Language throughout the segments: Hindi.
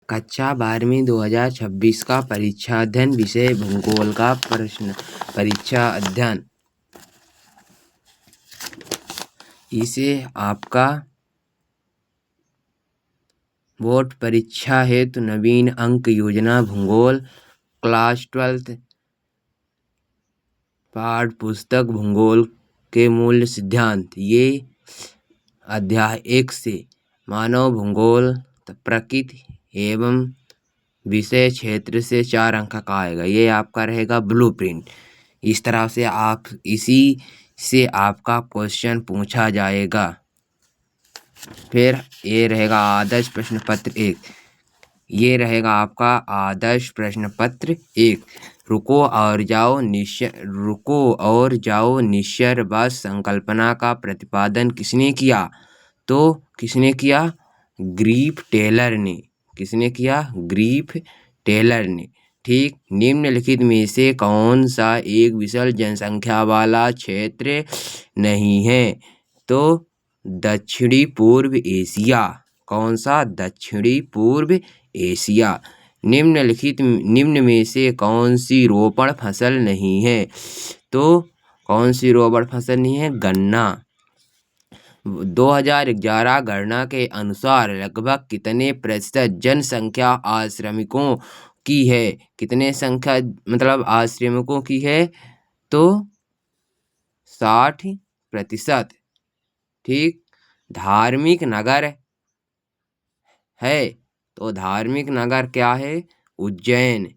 कक्षा 12वीं 2026 का परीक्षा अध्ययन विषय भूगोल का प्रश्न परीक्षा अध्ययन। इसे आपका बोर्ड परीक्षा हेतु नवीन अंक योजना भूगोल क्लास 12 पाठ्य पुस्तक भूगोल के मूल सिद्धांत। ये अध्याय 1 से मानव भूगोल प्रकृति एवं विषय क्षेत्र से 4 अंक का आएगा। ये आपका रहेगा ब्लूप्रिंट। इस तरह से आप इसी से आपका क्वेश्चन पूछा जाएगा। फिर ये रहेगा आदर्श प्रश्न पत्र 1। ये रहेगा आपका आदर्श प्रश्न पत्र 1। रुको और जाओ निश्चयवाद संकल्पना का प्रतिपादन किसने किया? तो किसने किया? ग्रीफ टेलर ने। किसने किया? ग्रीफ टेलर ने। ठीक। निम्नलिखित में से कौन सा एक विशाल जनसंख्या वाला क्षेत्र नहीं है? तो दक्षिणी पूर्व एशिया। कौन सा? दक्षिणी पूर्व एशिया। निम्न में से कौन सी रोपण फसल नहीं है? तो कौन सी रोपण फसल नहीं है? गन्ना। 2011 गणना के अनुसार लगभग कितने प्रतिशत जनसंख्या आश्रमिकों की है? कितने संख्या मतलब आश्रमिकों की है? तो 60%। ठीक। धार्मिक नगर है तो धार्मिक नगर क्या है? उज्जैन।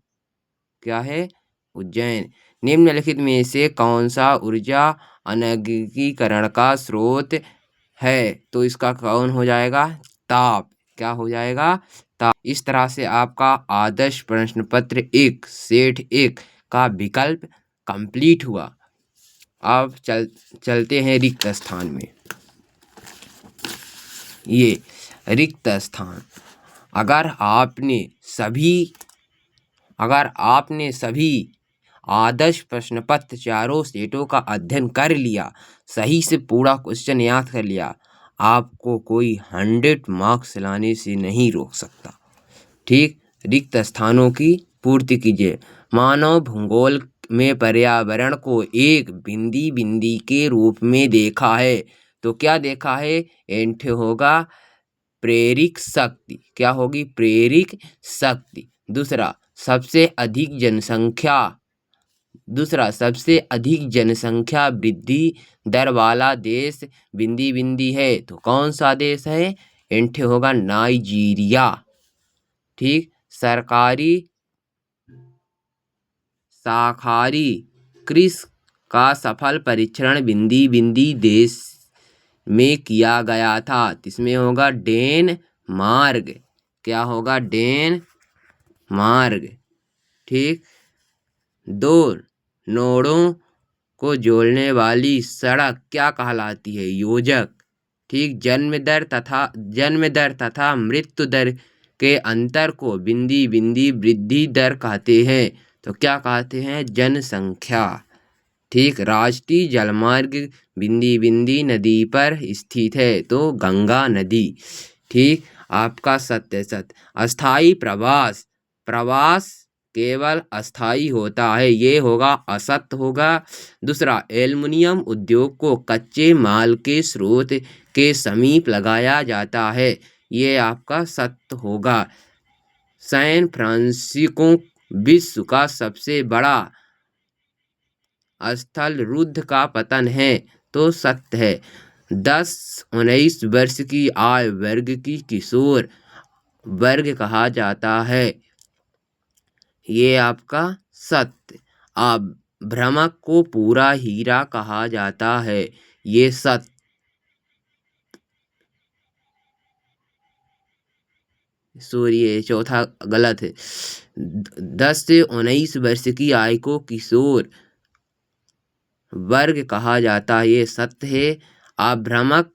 क्या है? उज्जैन। निम्नलिखित में से कौन सा ऊर्जा अनगिकरण का स्रोत है? तो इसका कौन हो जाएगा? ताप। क्या हो जाएगा? ताप। इस तरह से आपका आदर्श प्रश्न पत्र 1 सेट 1 का विकल्प कंप्लीट हुआ। अब चलते हैं रिक्त स्थान में। ये रिक्त स्थान अगर आपने सभी आदर्श प्रश्न पत्र चारों सेटों का अध्ययन कर लिया, सही से पूरा क्वेश्चन याद कर लिया, आपको कोई 100 मार्क्स लाने से नहीं रोक सकता। ठीक। रिक्त स्थानों की पूर्ति कीजिए। मानव भूगोल में पर्यावरण को एक बिंदी के रूप में देखा है। तो क्या देखा है? एंठ होगा प्रेरक शक्ति। क्या होगी? प्रेरक शक्ति। दूसरा सबसे अधिक जनसंख्या वृद्धि दर वाला देश बिंदी है। तो कौन सा देश है? एंठ होगा नाइजीरिया। ठीक। सरकारी शाकाहारी कृषि का सफल परीक्षण बिंदी देश में किया गया था। इसमें होगा डेनमार्क। क्या होगा? डेनमार्क। ठीक। 2 नोडों को जोड़ने वाली सड़क क्या कहलाती है? योजक। ठीक। जन्म दर तथा मृत्यु दर के अंतर को बिंदी वृद्धि दर कहते हैं। तो क्या कहते हैं? जनसंख्या। ठीक। राष्ट्रीय जलमार्ग बिंदी नदी पर स्थित है। तो गंगा नदी। ठीक। आपका सत्य अस्थाई प्रवास केवल अस्थाई होता है। ये होगा असत्य होगा। दूसरा एल्युमिनियम उद्योग को कच्चे माल के स्रोत के समीप लगाया जाता है। ये आपका सत्य होगा। सैन फ्रांसिस्को विश्व का सबसे बड़ा स्थल रुद्ध का पतन है। तो सत्य है। 10-19 वर्ष की आयु वर्ग की किशोर वर्ग कहा जाता है। ये आपका सत्य। भ्रमक को पूरा हीरा कहा जाता है। ये सत्य। ये चौथा गलत है। 10 से 19 वर्ष की आयु को किशोर वर्ग कहा जाता है। ये सत्य है। अभ्रमक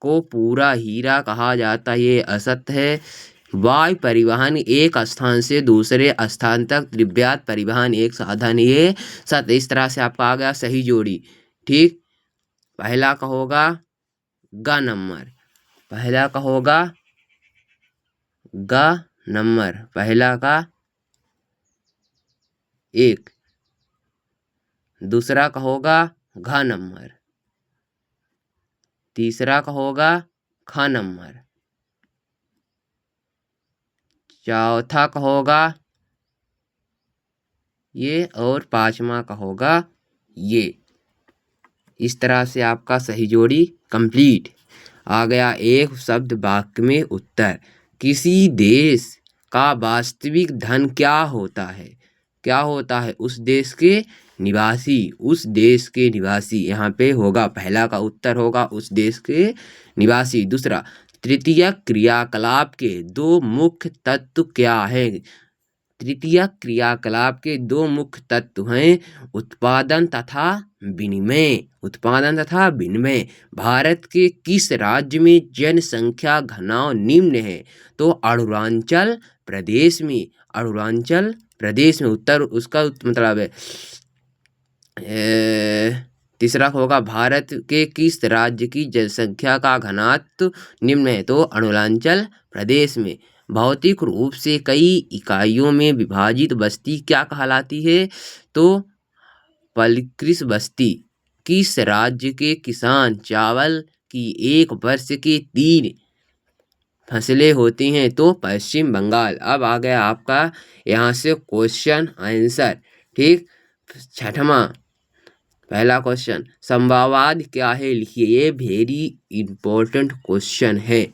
को पूरा हीरा कहा जाता है। ये असत्य है। वायु परिवहन एक स्थान से दूसरे स्थान तक द्रव्यात परिवहन एक साधन। ये सत्य। इस तरह से आपका आ गया सही जोड़ी। ठीक। पहला का होगा ग नंबर। पहला का होगा ग नंबर, पहला का 1, दूसरा का होगा घ नंबर, तीसरा का होगा ख नंबर, चौथा का होगा ये और पांचवा का होगा ये। इस तरह से आपका सही जोड़ी कंप्लीट। आ गया एक शब्द वाक्य में उत्तर। किसी देश का वास्तविक धन क्या होता है? क्या होता है? उस देश के निवासी, उस देश के निवासी। यहाँ पे होगा, पहला का उत्तर होगा उस देश के निवासी। दूसरा, तृतीय क्रियाकलाप के दो मुख्य तत्व क्या है? तृतीय क्रियाकलाप के दो मुख्य तत्व हैं उत्पादन तथा विनिमय। उत्पादन तथा विनिमय। भारत के किस राज्य में जनसंख्या घनत्व निम्न है? तो अरुणाचल प्रदेश में। अरुणाचल प्रदेश में। उत्तर उसका मतलब है तीसरा होगा भारत के किस राज्य की जनसंख्या का घनत्व निम्न है? तो अरुणाचल प्रदेश में। भौतिक रूप से कई इकाइयों में विभाजित बस्ती क्या कहलाती है? तो परिष्कृत बस्ती। किस राज्य के किसान चावल की एक वर्ष के 3 फसलें होती हैं? तो पश्चिम बंगाल। अब आ गया आपका यहाँ से क्वेश्चन आंसर। ठीक, छठवां, पहला क्वेश्चन, संवाद क्या है? लिखिए, ये वेरी इंपॉर्टेंट क्वेश्चन है।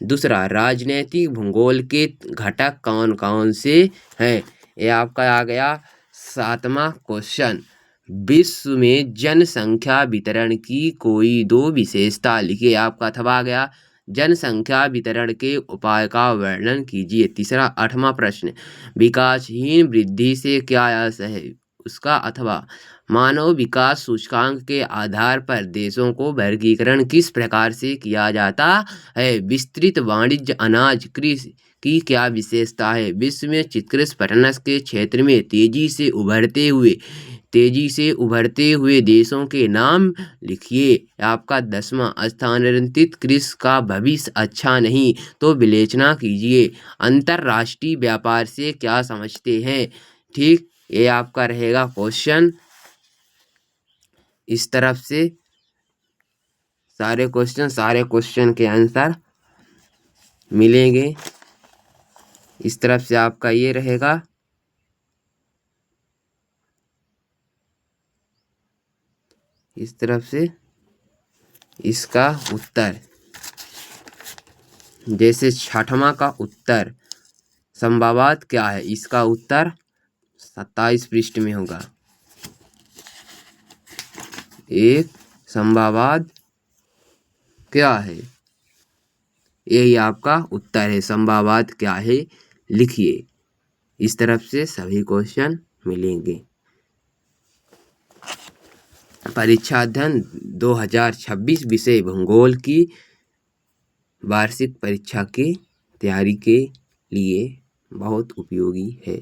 दूसरा, राजनीतिक भूगोल के घटक कौन कौन से हैं? ये आपका आ गया 7वां क्वेश्चन। विश्व में जनसंख्या वितरण की कोई 2 विशेषता लिखिए। आपका अथवा आ गया जनसंख्या वितरण के उपाय का वर्णन कीजिए। तीसरा, 8वां प्रश्न, विकासहीन वृद्धि से क्या अर्थ है? उसका अथवा मानव विकास सूचकांक के आधार पर देशों को वर्गीकरण किस प्रकार से किया जाता है? विस्तृत वाणिज्य अनाज कृषि की क्या विशेषता है? विश्व में चिकित्सा पर्यटन के क्षेत्र में तेजी से उभरते हुए देशों के नाम लिखिए। आपका 10वां, स्थानांतरित कृषि का भविष्य अच्छा नहीं, तो विवेचना कीजिए। अंतरराष्ट्रीय व्यापार से क्या समझते हैं? ठीक, ये आपका रहेगा क्वेश्चन। इस तरफ से सारे क्वेश्चन के आंसर मिलेंगे। इस तरफ से आपका ये रहेगा। इस तरफ से इसका उत्तर, जैसे 6वां का उत्तर संवाद क्या है? इसका उत्तर 27 पृष्ठ में होगा। एक संवाद क्या है? यही आपका उत्तर है। संवाद क्या है लिखिए। इस तरफ से सभी क्वेश्चन मिलेंगे। परीक्षा अध्ययन 2026 विषय भूगोल की वार्षिक परीक्षा की तैयारी के लिए बहुत उपयोगी है।